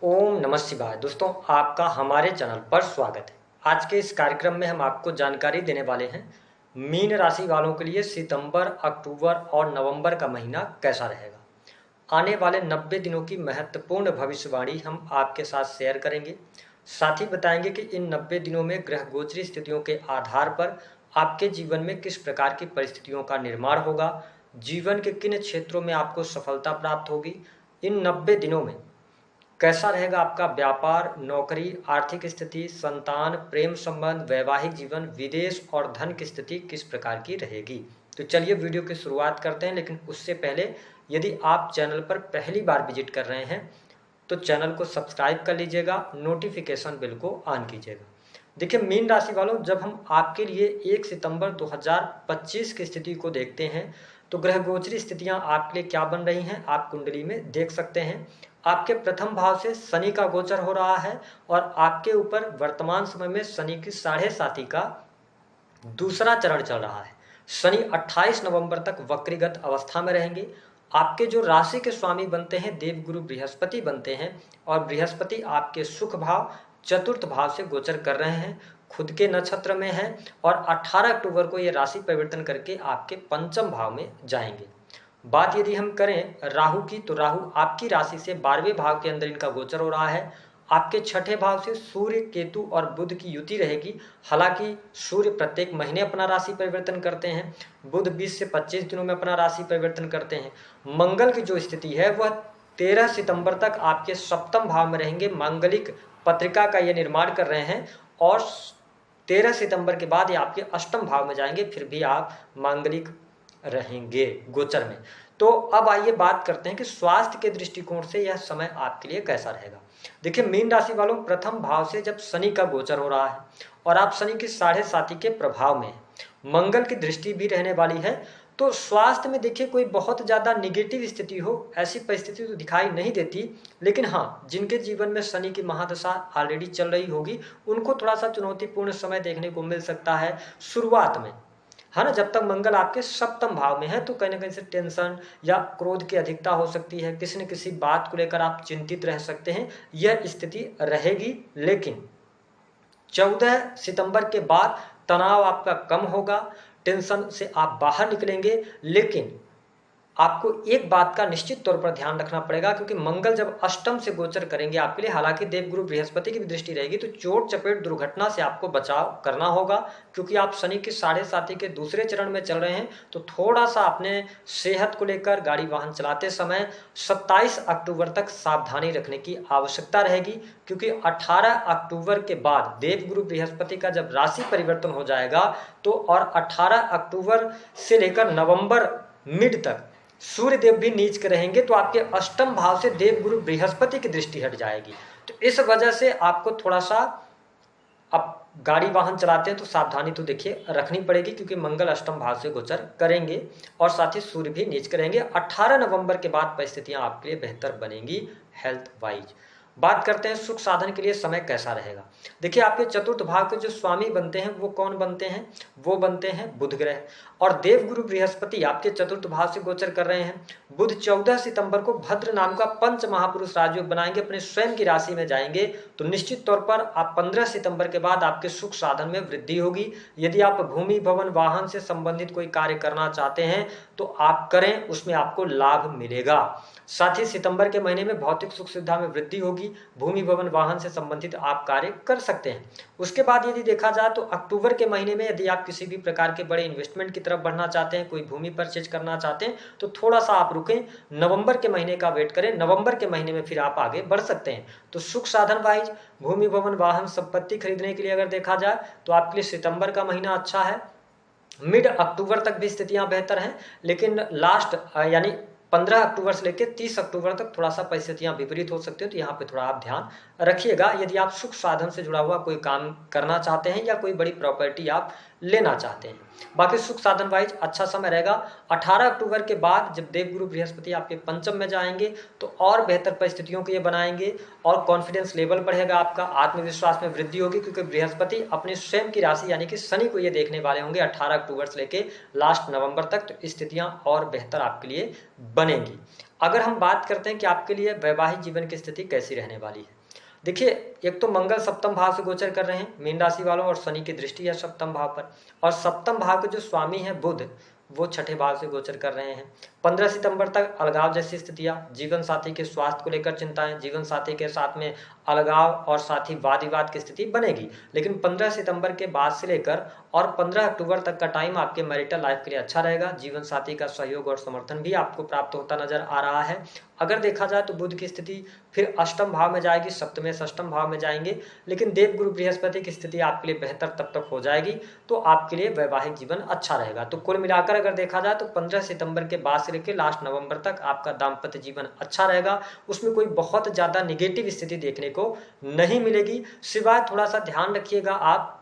ओम नमः शिवाय। दोस्तों, आपका हमारे चैनल पर स्वागत है। आज के इस कार्यक्रम में हम आपको जानकारी देने वाले हैं मीन राशि वालों के लिए सितंबर, अक्टूबर और नवंबर का महीना कैसा रहेगा। आने वाले 90 दिनों की महत्वपूर्ण भविष्यवाणी हम आपके साथ शेयर करेंगे। साथ ही बताएंगे कि इन 90 दिनों में ग्रह गोचरी स्थितियों के आधार पर आपके जीवन में किस प्रकार की परिस्थितियों का निर्माण होगा, जीवन के किन क्षेत्रों में आपको सफलता प्राप्त होगी। इन 90 दिनों में कैसा रहेगा आपका व्यापार, नौकरी, आर्थिक स्थिति, संतान, प्रेम संबंध, वैवाहिक जीवन, विदेश और धन की स्थिति किस प्रकार की रहेगी। तो चलिए वीडियो की शुरुआत करते हैं, लेकिन उससे पहले यदि आप चैनल पर पहली बार विजिट कर रहे हैं तो चैनल को सब्सक्राइब कर लीजिएगा, नोटिफिकेशन बेल को ऑन कीजिएगा। देखिए मीन राशि वालों, जब हम आपके लिए 1 सितंबर 2025 की स्थिति को देखते हैं तो ग्रह गोचरी स्थितियां आपके लिए क्या बन रही हैं आप कुंडली में देख सकते हैं। आपके प्रथम भाव से शनि का गोचर हो रहा है और आपके ऊपर वर्तमान समय में शनि की 7.5 का दूसरा चरण चल रहा है। शनि 28 नवंबर तक वक्रीगत अवस्था में रहेंगे। आपके जो राशि के स्वामी बनते हैं देवगुरु बृहस्पति बनते हैं और बृहस्पति आपके सुख भाव चतुर्थ भाव से गोचर कर रहे हैं, खुद के नक्षत्र में है और 18 अक्टूबर को ये राशि परिवर्तन करके आपके पंचम भाव में जाएंगे। बात यदि हम करें राहु की, तो राहु आपकी राशि से 12वें भाव के अंदर इनका गोचर हो रहा है। आपके छठे भाव से सूर्य, केतु और बुध की युति रहेगी। हालांकि सूर्य प्रत्येक महीने अपना राशि परिवर्तन करते हैं, बुध 20 से 25 दिनों में अपना राशि परिवर्तन करते हैं। मंगल की जो स्थिति है वह 13 सितंबर तक आपके सप्तम भाव में रहेंगे। मांगलिक पत्रिका का ये निर्माण कर रहे हैं और 13 सितंबर के बाद ये आपके अष्टम भाव में जाएंगे, फिर भी आप मांगलिक रहेंगे गोचर में। तो अब आइए बात करते हैं कि स्वास्थ्य के दृष्टिकोण से यह समय आपके लिए कैसा रहेगा। देखिए मीन राशि वालों, प्रथम भाव से जब शनि का गोचर हो रहा है और आप शनि की 7.5 के प्रभाव में, मंगल की दृष्टि भी रहने वाली है, तो स्वास्थ्य में देखिए कोई बहुत ज़्यादा निगेटिव स्थिति हो ऐसी परिस्थिति तो दिखाई नहीं देती। लेकिन हाँ, जिनके जीवन में शनि की महादशा ऑलरेडी चल रही होगी उनको थोड़ा सा चुनौतीपूर्ण समय देखने को मिल सकता है शुरुआत में, है ना। जब तक मंगल आपके सप्तम भाव में है तो कहीं ना कहीं से टेंशन या क्रोध की अधिकता हो सकती है, किसी न किसी बात को लेकर आप चिंतित रह सकते हैं, यह स्थिति रहेगी। लेकिन 14 सितंबर के बाद तनाव आपका कम होगा, टेंशन से आप बाहर निकलेंगे। लेकिन आपको एक बात का निश्चित तौर पर ध्यान रखना पड़ेगा, क्योंकि मंगल जब अष्टम से गोचर करेंगे आपके लिए, हालांकि देवगुरु बृहस्पति की भी दृष्टि रहेगी, तो चोट चपेट दुर्घटना से आपको बचाव करना होगा। क्योंकि आप शनि की 7.5 के दूसरे चरण में चल रहे हैं, तो थोड़ा सा अपने सेहत को लेकर गाड़ी वाहन चलाते समय 27 अक्टूबर तक सावधानी रखने की आवश्यकता रहेगी। क्योंकि 18 अक्टूबर के बाद देवगुरु बृहस्पति का जब राशि परिवर्तन हो जाएगा तो और 18 अक्टूबर से लेकर नवंबर मिड तक सूर्य देव भी नीच के रहेंगे, तो आपके अष्टम भाव से देवगुरु बृहस्पति की दृष्टि हट जाएगी। तो इस वजह से आपको थोड़ा सा, अब गाड़ी वाहन चलाते हैं तो सावधानी तो देखिए रखनी पड़ेगी, क्योंकि मंगल अष्टम भाव से गोचर करेंगे और साथ ही सूर्य भी नीच करेंगे। 18 नवंबर के बाद परिस्थितियां आपके लिए बेहतर बनेंगी हेल्थ वाइज। बात करते हैं सुख साधन के लिए समय कैसा रहेगा। देखिए आपके चतुर्थ भाव के जो स्वामी बनते हैं वो कौन बनते हैं, वो बनते हैं बुध ग्रह, और देवगुरु बृहस्पति आपके चतुर्थ भाव से गोचर कर रहे हैं। बुध 14 सितंबर को भद्र नाम का पंच महापुरुष राजयोग बनाएंगे, अपने स्वयं की राशि में जाएंगे, तो निश्चित तौर पर आप 15 सितंबर के बाद आपके सुख साधन में वृद्धि होगी। यदि आप भूमि भवन वाहन से संबंधित कोई कार्य करना चाहते हैं तो आप करें, उसमें आपको लाभ मिलेगा। साथ ही सितंबर के महीने में भौतिक सुख सुविधा में वृद्धि होगी, भूमि भवन वाहन से संबंधित आप कार्य कर सकते हैं। उसके बाद यदि देखा जाए तो अक्टूबर के महीने में यदि आप किसी भी प्रकार के बड़े इन्वेस्टमेंट की तरफ बढ़ना चाहते हैं, कोई भूमि परचेज करना चाहते हैं, तो थोड़ा सा आप रुकें, नवंबर के महीने का वेट करें, नवंबर के महीने में फिर आप आगे बढ़ सकते हैं। तो सुख साधन वाइज भूमि भवन वाहन संपत्ति खरीदने के लिए अगर देखा जाए तो आपके लिए सितंबर का महीना अच्छा है। मिड अक्टूबर तक भी स्थितियां बेहतर हैं, लेकिन लास्ट यानी 15 अक्टूबर से लेकर 30 अक्टूबर तक थोड़ा सा परिस्थितियां विपरीत हो सकती हैं, तो यहाँ पे थोड़ा आप ध्यान रखिएगा यदि आप सुख साधन से जुड़ा हुआ कोई काम करना चाहते हैं या कोई बड़ी प्रॉपर्टी आप लेना चाहते हैं। बाकी सुख साधन वाइज अच्छा समय रहेगा। 18 अक्टूबर के बाद जब देवगुरु बृहस्पति आपके पंचम में जाएंगे तो और बेहतर परिस्थितियों को ये बनाएंगे और कॉन्फिडेंस लेवल बढ़ेगा, आपका आत्मविश्वास में वृद्धि होगी, क्योंकि बृहस्पति अपने स्वयं की राशि यानी कि शनि को ये देखने वाले होंगे 18 अक्टूबर से लेकर लास्ट नवंबर तक, तो स्थितियां और बेहतर आपके लिए बनेगी। अगर हम बात करते हैं कि आपके लिए वैवाहिक जीवन की स्थिति कैसी रहने वाली है, देखिए एक तो मंगल सप्तम भाव से गोचर कर रहे हैं मीन राशि वालों, और शनि की दृष्टि है सप्तम भाव पर, और सप्तम भाव के जो स्वामी हैं बुध, वो छठे भाव से गोचर कर रहे हैं। 15 सितंबर तक अलगाव जैसी स्थितियां, जीवन साथी के स्वास्थ्य को लेकर चिंताएं, जीवन साथी के साथ में अलगाव और साथ ही वाद विवाद की स्थिति बनेगी। लेकिन 15 सितंबर के बाद से लेकर और 15 अक्टूबर तक का टाइम आपके मैरिटल लाइफ के लिए अच्छा रहेगा। जीवन साथी का सहयोग और समर्थन भी आपको प्राप्त होता नजर आ रहा है। अगर देखा जाए तो बुध की स्थिति फिर अष्टम भाव में जाएगी, सप्तम से अष्टम भाव में जाएंगे, लेकिन देव गुरु बृहस्पति की स्थिति आपके लिए बेहतर तब तक हो जाएगी, तो आपके लिए वैवाहिक जीवन अच्छा रहेगा। तो कुल मिलाकर अगर देखा जाए तो 15 सितंबर के बाद से लेकर लास्ट नवंबर तक आपका दाम्पत्य जीवन अच्छा रहेगा। उसमें कोई बहुत ज़्यादा निगेटिव स्थिति देखने को नहीं मिलेगी। सिवाय थोड़ा सा ध्यान रखिएगा, आप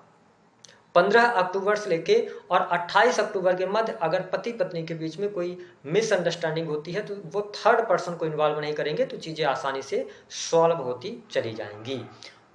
15 अक्टूबर से लेके और 28 अक्टूबर के मध्य अगर पति पत्नी के बीच में कोई मिसअंडरस्टैंडिंग होती है तो वो थर्ड पर्सन को इन्वॉल्व नहीं करेंगे, तो चीज़ें आसानी से सॉल्व होती चली जाएंगी।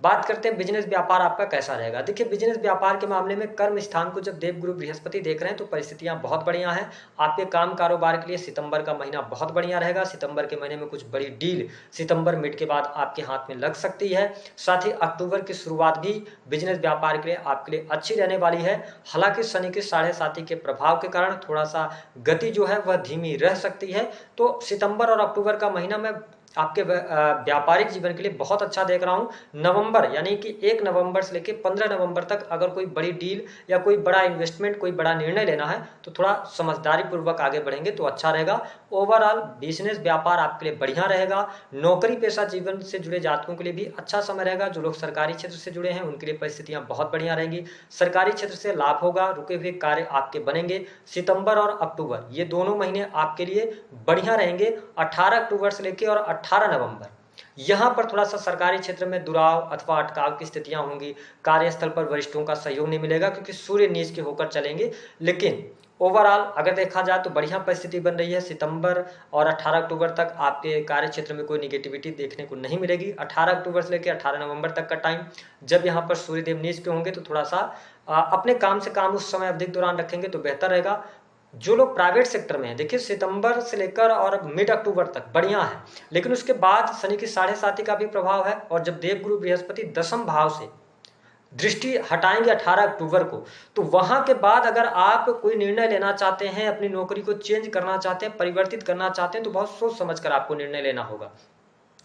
बात करते हैं बिजनेस व्यापार आपका कैसा रहेगा। देखिए बिजनेस व्यापार के मामले में कर्म स्थान को जब देव गुरु बृहस्पति देख रहे हैं तो परिस्थितियां बहुत बढ़िया हैं। आपके काम कारोबार के लिए सितंबर का महीना बहुत बढ़िया रहेगा। सितंबर के महीने में कुछ बड़ी डील सितंबर मिड के बाद आपके हाथ में लग सकती है। साथ ही अक्टूबर की शुरुआत भी बिजनेस व्यापार के लिए आपके लिए अच्छी रहने वाली है। हालांकि शनि के 7.5 के प्रभाव के कारण थोड़ा सा गति जो है वह धीमी रह सकती है। तो सितंबर और अक्टूबर का महीना में आपके व्यापारिक जीवन के लिए बहुत अच्छा देख रहा हूं। नवंबर यानी कि 1 नवंबर से लेकर 15 नवंबर तक अगर कोई बड़ी डील या कोई बड़ा इन्वेस्टमेंट, कोई बड़ा निर्णय लेना है तो थोड़ा समझदारी पूर्वक आगे बढ़ेंगे तो अच्छा रहेगा। ओवरऑल बिजनेस व्यापार आपके लिए बढ़िया रहेगा। नौकरी पेशा जीवन से जुड़े जातकों के लिए भी अच्छा समय रहेगा। जो लोग सरकारी क्षेत्र से जुड़े हैं उनके लिए परिस्थितियां बहुत बढ़िया रहेंगी। सरकारी क्षेत्र से लाभ होगा, रुके हुए कार्य आपके बनेंगे। सितंबर और अक्टूबर ये दोनों महीने आपके लिए बढ़िया रहेंगे। 18 अक्टूबर से लेकर और 18 नवंबर यहां पर थोड़ा सा सरकारी क्षेत्र में दुराव अथवा अटकाव की स्थितियां होंगी। कार्यस्थल पर वरिष्ठों का सहयोग नहीं मिलेगा क्योंकि सूर्य नीच के होकर चलेंगे। लेकिन ओवरऑल अगर देखा जाए तो बढ़िया परिस्थिति बन रही है। सितंबर और 18 अक्टूबर तक आपके कार्य क्षेत्र में कोई निगेटिविटी देखने को नहीं मिलेगी। 18 अक्टूबर से लेकर 18 नवंबर तक का टाइम जब यहाँ पर सूर्यदेव नीच पे होंगे तो थोड़ा सा अपने काम से काम उस समय अवधि के दौरान रखेंगे तो बेहतर रहेगा। जो लोग प्राइवेट सेक्टर में हैं, देखिए सितंबर से लेकर और मिड अक्टूबर तक बढ़िया है, लेकिन उसके बाद शनि की 7.5 का भी प्रभाव है। और जब देवगुरु बृहस्पति 10th भाव से दृष्टि हटाएंगे 18 अक्टूबर को, तो वहां के बाद अगर आप कोई निर्णय लेना चाहते हैं, अपनी नौकरी को चेंज करना चाहते हैं, परिवर्तित करना चाहते हैं, तो बहुत सोच समझ कर आपको निर्णय लेना होगा।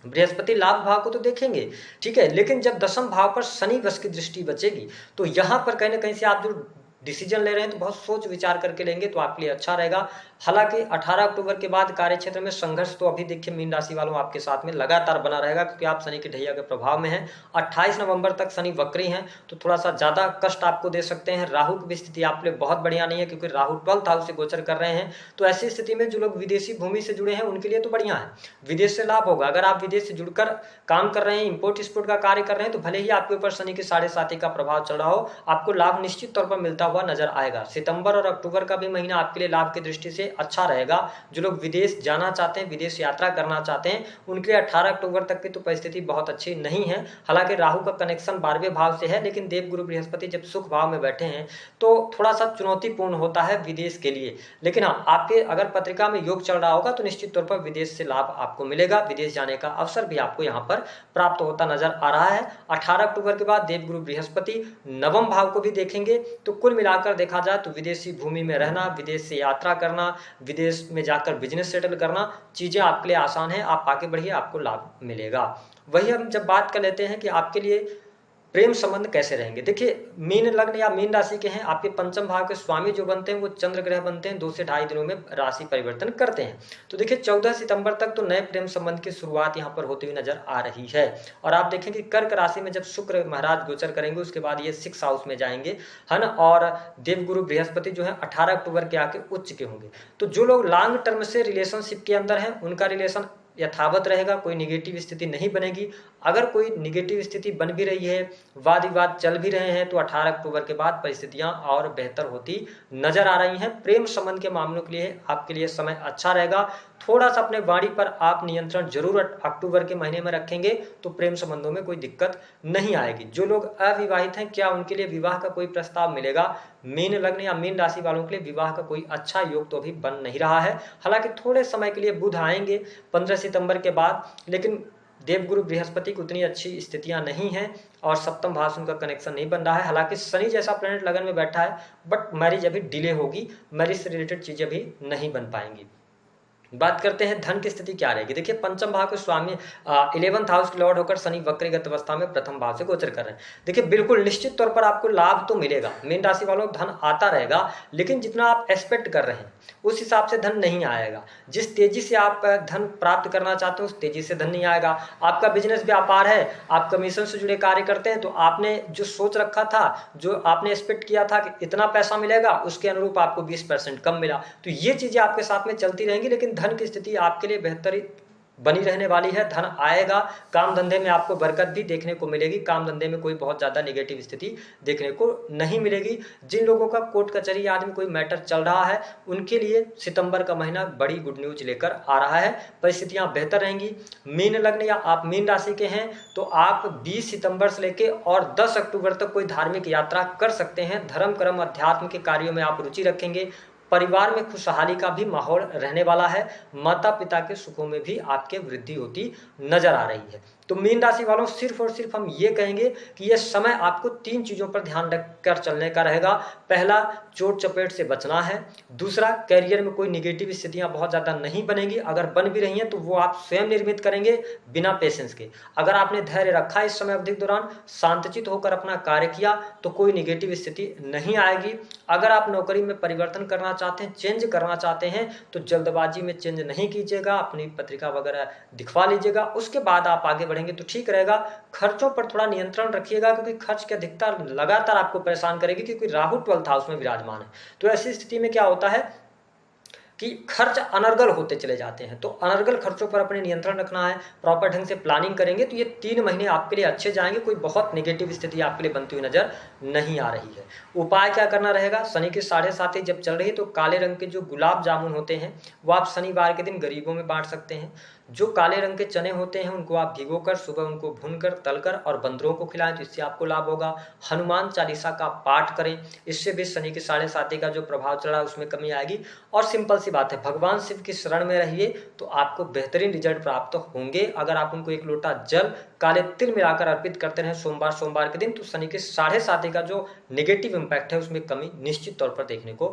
बृहस्पति लाभ भाव को तो देखेंगे, ठीक है, लेकिन जब 10th भाव पर शनि वश की दृष्टि बचेगी तो यहां पर कहीं ना कहीं से आप जो डिसीजन ले रहे हैं तो बहुत सोच विचार करके लेंगे तो आपके लिए अच्छा रहेगा। हालांकि 18 अक्टूबर के बाद कार्य क्षेत्र में संघर्ष तो अभी देखिए मीन राशि वालों आपके साथ में लगातार बना रहेगा क्योंकि आप शनि के ढैया के प्रभाव में हैं। 28 नवंबर तक शनि वक्री हैं तो थोड़ा सा ज़्यादा कष्ट आपको दे सकते हैं। राहु की स्थिति आपके लिए बहुत बढ़िया नहीं है क्योंकि राहु 12th हाउस से गोचर कर रहे हैं। तो ऐसी स्थिति में जो लोग विदेशी भूमि से जुड़े हैं उनके लिए तो बढ़िया है, विदेश से लाभ होगा। अगर आप विदेश से जुड़कर काम कर रहे हैं, इंपोर्ट एक्सपोर्ट का कार्य कर रहे हैं, तो भले ही आपके ऊपर शनि के 7.5 का प्रभाव चल रहा हो, आपको लाभ निश्चित तौर पर मिलता हुआ नजर आएगा। सितंबर और अक्टूबर का भी महीना आपके लिए लाभ की दृष्टि से अच्छा रहेगा। जो लोग विदेश जाना चाहते हैं, विदेश यात्रा करना चाहते हैं, उनके लिए 18 अक्टूबर तक की तो परिस्थिति बहुत अच्छी नहीं है। हालांकि राहु का कनेक्शन 12वें भाव से है, लेकिन देव गुरु बृहस्पति जब सुख भाव में बैठे हैं तो थोड़ा सा चुनौतीपूर्ण होता है विदेश के लिए। लेकिन हाँ, आपके अगर पत्रिका में योग चल रहा होगा तो निश्चित तौर पर विदेश से लाभ आपको मिलेगा। विदेश जाने का अवसर भी आपको यहाँ पर प्राप्त होता नजर आ रहा है। 18 अक्टूबर के बाद देव गुरु बृहस्पति 9वें भाव को भी देखेंगे। तो कुल मिलाकर देखा जाए तो विदेशी भूमि में रहना, विदेश से यात्रा करना, विदेश में जाकर बिजनेस सेटल करना, चीजें आपके लिए आसान है। आप आगे बढ़िए, आपको लाभ मिलेगा। वही हम जब बात कर लेते हैं कि आपके लिए प्रेम संबंध कैसे रहेंगे। देखिए मीन लग्न या मीन राशि के हैं, आपके 5th भाव के स्वामी जो बनते हैं वो चंद्र ग्रह बनते हैं, 2 से ढाई दिनों में राशि परिवर्तन करते हैं। तो देखिए 14 सितंबर तक तो नए प्रेम संबंध की शुरुआत यहाँ पर होती हुई नजर आ रही है। और आप देखें कि कर्क राशि में जब शुक्र महाराज गोचर करेंगे उसके बाद ये 6th हाउस में जाएंगे, है ना। और देवगुरु बृहस्पति जो है 18 अक्टूबर के आके उच्च के होंगे। तो जो लोग लॉन्ग टर्म से रिलेशनशिप के अंदर हैं उनका रिलेशन यथावत रहेगा, कोई निगेटिव स्थिति नहीं बनेगी। अगर कोई निगेटिव स्थिति बन भी रही है, वाद विवाद चल भी रहे हैं, तो 18 अक्टूबर के बाद परिस्थितियां और बेहतर होती नजर आ रही हैं। प्रेम संबंध के मामलों के लिए आपके लिए समय अच्छा रहेगा। थोड़ा सा अपने वाणी पर आप नियंत्रण जरूर अक्टूबर के महीने में रखेंगे तो प्रेम संबंधों में कोई दिक्कत नहीं आएगी। जो लोग अविवाहित हैं, क्या उनके लिए विवाह का कोई प्रस्ताव मिलेगा? मीन लग्न या मीन राशि वालों के लिए विवाह का कोई अच्छा योग तो अभी बन नहीं रहा है। हालांकि थोड़े समय के लिए बुध आएंगे 15 सितंबर के बाद, लेकिन देवगुरु बृहस्पति की उतनी अच्छी स्थितियां नहीं हैं और सप्तम भाव से उनका कनेक्शन नहीं बन रहा है। हालांकि शनि जैसा प्लैनेट लगन में बैठा है, बट मैरिज अभी डिले होगी, मैरिज से रिलेटेड चीजें भी नहीं बन पाएंगी। बात करते हैं धन की स्थिति क्या रहेगी। देखिए पंचम भाव के स्वामी 11th हाउस के लॉर्ड होकर शनि वक्रीगत अवस्था में प्रथम भाव से गोचर कर रहे हैं। देखिए बिल्कुल निश्चित तौर पर आपको लाभ तो मिलेगा, मीन राशि वालों को धन आता रहेगा, लेकिन जितना आप एक्सपेक्ट कर रहे हैं उस हिसाब से धन नहीं आएगा। जिस तेजी से आप धन प्राप्त करना चाहते हो उस तेजी से धन नहीं आएगा। आपका बिजनेस व्यापार है, आप कमीशन से जुड़े कार्य करते हैं, तो आपने जो सोच रखा था, जो आपने एक्सपेक्ट किया था कि इतना पैसा मिलेगा, उसके अनुरूप आपको 20% कम मिला। तो ये चीजें आपके साथ में चलती रहेंगी, लेकिन धन की स्थिति आपके लिए बेहतरी बनी रहने वाली है। धन आएगा, काम धंधे में आपको बरकत भी देखने को मिलेगी, काम धंधे में कोई बहुत ज़्यादा नेगेटिव स्थिति देखने को नहीं मिलेगी। जिन लोगों का कोर्ट कचहरी आदि में कोई मैटर चल रहा है उनके लिए सितंबर का महीना बड़ी गुड न्यूज लेकर आ रहा है, परिस्थितियां बेहतर रहेंगी। मीन लग्न या आप मीन राशि के हैं तो आप 20 सितंबर से लेके और 10 अक्टूबर तक कोई धार्मिक यात्रा कर सकते हैं। धर्म कर्म अध्यात्म के कार्यों में आप रुचि रखेंगे, परिवार में खुशहाली का भी माहौल रहने वाला है, माता पिता के सुखों में भी आपके वृद्धि होती नजर आ रही है। तो मीन राशि वालों सिर्फ और सिर्फ हम ये कहेंगे कि यह समय आपको 3 चीजों पर ध्यान रखकर चलने का रहेगा। पहला, चोट चपेट से बचना है। दूसरा, कैरियर में कोई निगेटिव स्थितियां बहुत ज्यादा नहीं बनेंगी, अगर बन भी रही हैं तो वो आप स्वयं निर्मित करेंगे बिना पेशेंस के। अगर आपने धैर्य रखा इस समय अवधि के दौरान, शांतचित होकर अपना कार्य किया, तो कोई निगेटिव स्थिति नहीं आएगी। अगर आप नौकरी में परिवर्तन करना चाहते हैं, चेंज करना चाहते हैं, तो जल्दबाजी में चेंज नहीं कीजिएगा, अपनी पत्रिका वगैरह दिखवा लीजिएगा, उसके बाद आप आगे बढ़ेंगे तो ठीक रहेगा। खर्चों पर थोड़ा नियंत्रण रखिएगा, क्योंकि खर्च की अधिकता लगातार आपको परेशान करेगी, क्योंकि राहु 12th हाउस में विराजमान है। तो ऐसी स्थिति में क्या होता है कि खर्च अनर्गल होते चले जाते हैं। तो अनर्गल खर्चों पर अपने नियंत्रण रखना है, प्रॉपर ढंग से प्लानिंग करेंगे तो ये 3 महीने आपके लिए अच्छे जाएंगे, कोई बहुत नेगेटिव स्थिति आपके लिए बनती हुई नजर नहीं आ रही है। उपाय क्या करना रहेगा, शनि की 7.5 जब चल रही है तो काले रंग के जो गुलाब जामुन होते हैं वो आप शनिवार के दिन गरीबों में बांट सकते हैं। जो काले रंग के चने होते हैं उनको आप भिगोकर सुबह उनको भूनकर तलकर और बंदरों को खिलाएं, तो इससे आपको लाभ होगा। हनुमान चालीसा का पाठ करें, इससे भी शनि की 7.5 का जो प्रभाव चल रहा है उसमें कमी आएगी। और सिंपल सी बात है, भगवान शिव की शरण में रहिए तो आपको बेहतरीन रिजल्ट प्राप्त होंगे। अगर आप उनको 1 लोटा जल काले तिल मिलाकर अर्पित करते रहे सोमवार के दिन, तो शनि के 7.5 का जो नेगेटिव इम्पैक्ट है उसमें कमी निश्चित तौर पर देखने को